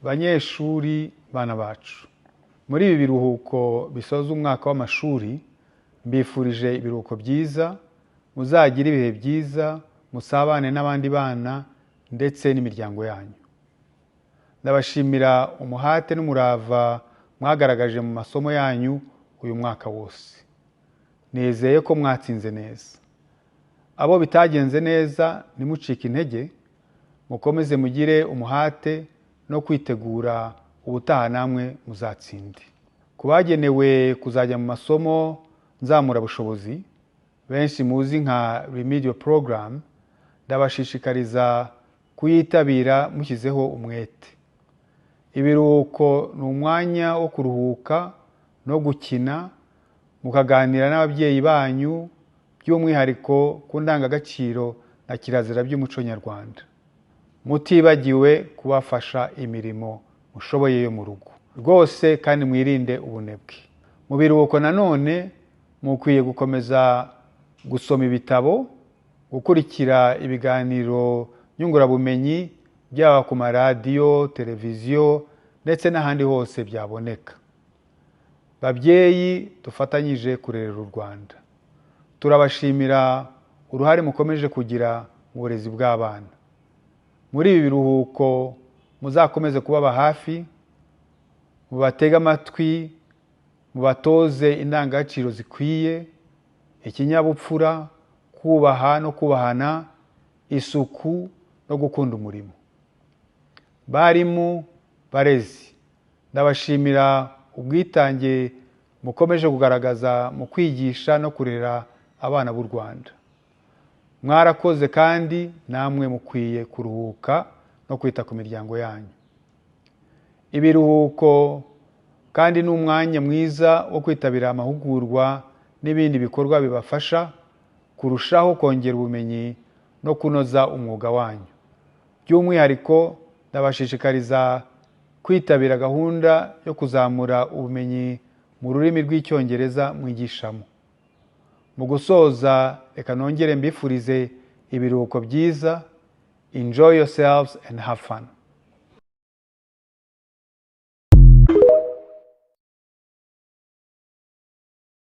Banyeshuri bana bacu, muri ibi biruhuko bisoza umwaka w'amashuri, mbifurije ibiruhuko byiza, muzagira ibihe byiza, musabane n'abandi bana ndetse n'imiryango yanyu. Ndabashimira umuhate n'umurava mwagaragaje mu masomo yanyu uyu mwaka wose. Nizeye ko mwatsinze neza. Abo bitagenze neza nimucike intege, mukomeze mugire umuhate no kwitegura ubutaha namwe muzatsinde. Kubagenewe kuzajya mu masomo nzamura bushobozi, benshi muzi nka remedial program, ndabashishikariza kuyitabira mushyizeho umwete. Ibiruhuko ni umwanya wo kuruhuka no gukina, mukaganira n'ababyeyi banyu, by'umwihariko ku ndangagaciro na kirazira by'umuco nyarwanda. Mutibagiwe kubafasha imirimo mushoboye yo mu rugo. Rwose kandi mwirinde ubunebwe. Mu biruhuko nanone mukwiye gukomeza gusoma ibitabo, gukurikira ibiganiro nyungurabumenyi byaba ku maradiyo, televiziyo ndetse n'ahandi hose byaboneka. Babyeyi dufatanyije kurerera u Rwanda, turabashimira uruhare mukomeje kugira mu burezi bw'abana. Muri ibi biruhuko muzakomeze kubaba hafi, mubatege amatwi, mubatoze indangagaciro zikwiye, ikinyabupfura, kubaha no kubahana, isuku no gukunda umurimo. Barimu, barezi, ndabashimira ubwitange mukomeje kugaragaza mu kwigisha no kurera abana b'u Rwanda. Mwarakoze kandi namwe mukwiye kuruhuka no kwita ku miryango yanyu. Ibiruhuko kandi ni umwanya mwiza wo kwitabira amahugurwa n'ibindi bikorwa bibafasha kurushaho kongera ubumenyi no kunoza umwuga wanyu. By'umwihariko ndabashishikariza kwitabira gahunda yo kuzamura ubumenyi mu rurimi rw'Icyongereza mwigishamo. Mu gusoza, reka nongere mbifurize ibiruhuko byiza. Enjoy yourselves and have fun.